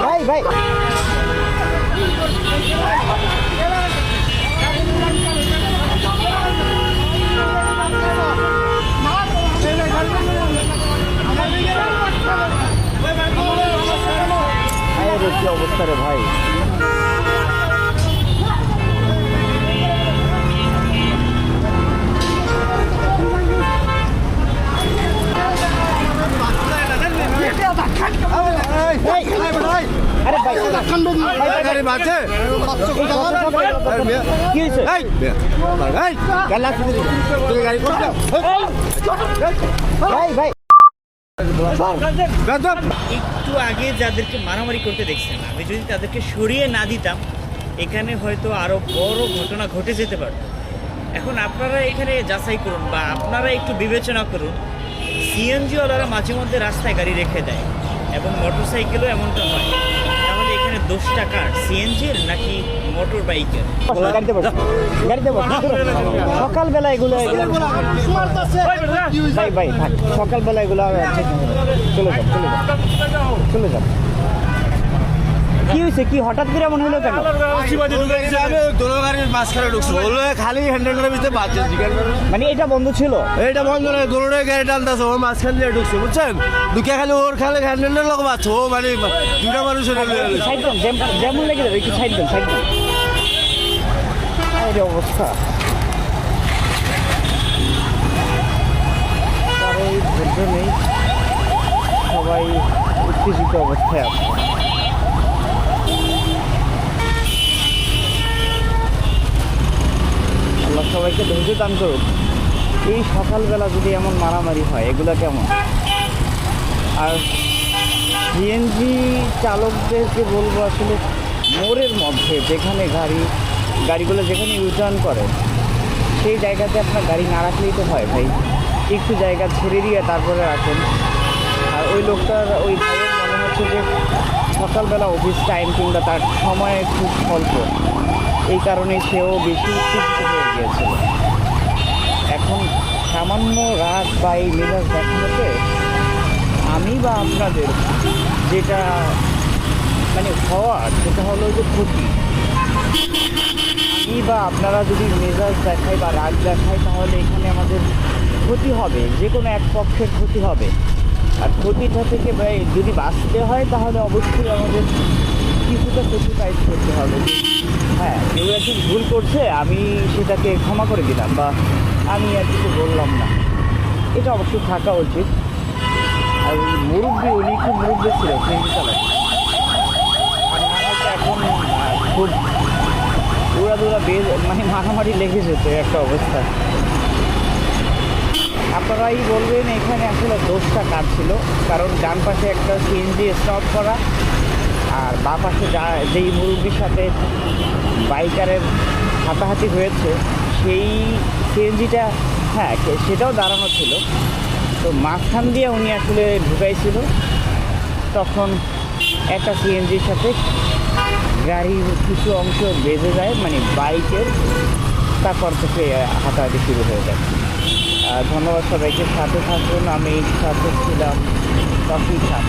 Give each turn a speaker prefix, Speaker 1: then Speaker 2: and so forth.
Speaker 1: ভাই ভাই কি অবস্থা রে ভাই। আরে ভাই
Speaker 2: একটু আগে যাদেরকে মারামারি করতে দেখছেন, আমি যদি তাদেরকে সরিয়ে না দিতাম এখানে হয়তো আরো বড় ঘটনা ঘটে যেতে পারত। এখন আপনারা এখানে যাচাই করুন বা আপনারা একটু বিবেচনা করুন, সিএনজি ওয়ালারা মাঝে মধ্যে রাস্তায় গাড়ি রেখে দেয় এবং মোটর সাইকেলও এমনটা হয়। তাহলে এখানে দোষটা কার, সিএনজির নাকি মোটর বাইকের?
Speaker 1: সকালবেলা এগুলো ভাই ভাই থাক, সকালবেলা এগুলো চলে যান চলে যান চলে যান। কি হয়েছে, কি হঠাৎ করে এমন হলো কেন?
Speaker 3: খালি হ্যান্ডেলের ভিতরে বাচ্চা
Speaker 1: মানে এটা বন্ধ ছিল?
Speaker 3: এইটা বন্ধ নয়, দোনোটাই গাড়ি টানতেছে, ওর মাঝখান দিয়ে ঢুকছে বুঝছেন। দুঃখে খালি ওর খালি হ্যান্ডেলের লোক বাচ্চা, ও মানে দুটা মানুষের
Speaker 1: যেমন লেগে যাবে, একটু সাইড দেন সাইড দেন। এই অবস্থা কারোই ধৈর্য নেই, সবাই উত্তেজিত অবস্থায় আছে। আল্লাহ সবাইকে ধৈর্য দান করুন। এই সকালবেলা যদি এমন মারামারি হয় এগুলো কেমন? আর সিএনজি চালকদেরকে বলবো আসলে মোড়ের মধ্যে যেখানে গাড়িগুলো যেখানে ইউটার্ন করে সেই জায়গাতে আপনার গাড়ি না রাখলেই তো হয় ভাই, একটু জায়গা ছেড়ে দিয়ে তারপরে রাখেন। আর ওই লোকটার, ওই ভাইয়ের মনে হচ্ছে যে সকালবেলা অফিস টাইম কিংবা তার সময় খুব স্বল্প, এই কারণে সেও বেশি উত্তেজিত হয়ে গিয়েছিল। এখন সামান্য রাগ বা এই মেজাজ দেখানোতে আমি বা আপনাদের যেটা মানে হওয়ার সেটা হলো যে ক্ষতি। আমি বা আপনারা যদি মেজাজ দেখাই বা রাগ দেখাই তাহলে এখানে আমাদের ক্ষতি হবে, যে কোনো এক পক্ষের ক্ষতি হবে। আর ক্ষতিটা থেকে ভাই যদি বাঁচতে হয় তাহলে অবশ্যই আমাদের কিছুটা স্যাক্রিফাইস করতে হবে। হ্যাঁ, কেউ একটু ভুল করছে, আমি সেটাকে ক্ষমা করে দিলাম বা আমি আর কিছু বললাম না, এটা অবশ্যই থাকা উচিত। আর মুরব্বী, উনি খুব মুরব্বী ছিল সিএনজি চালক, আর হয়তো এখন খুব উড়াদুরা মানে মারামারি লেগে যেত একটা অবস্থা। আপনারাই বলবেন এখানে আসলে দোষটা কার ছিল, কারণ ডান পাশে একটা সিএনজি স্টপ করা আর বাঁ পাশে যেই মুরব্বির সাথে বাইকারের হাতাহাতি হয়েছে সেই সিএনজিটা, হ্যাঁ সেটাও দাঁড়ানো ছিল, তো মাঝখান দিয়ে উনি আসলে ঢুকাইছিল। তখন একটা সিএনজির সাথে গাড়ির কিছু অংশ বেজে যায়, মানে বাইকের, তারপর থেকে হাতাহাতি শুরু হয়ে যায়। ধন্যবাদ সবাইকে, সাথে থাকুন। আমি সাথে ছিলাম তফিক খান।